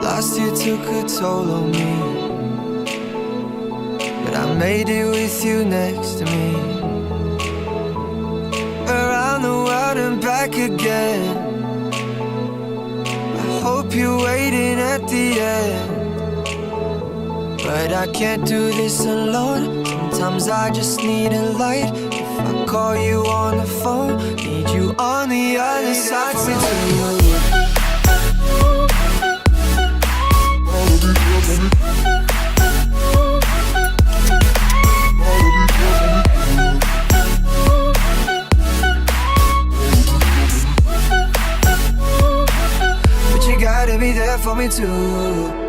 Last year took a toll on me, but I made it with you next to me. Around the world and back again. I hope you're waiting at the end, but I can't do this alone. Sometimes I just need a light. If I call you on the phone, need you on the other side. So but you gotta be there for me too.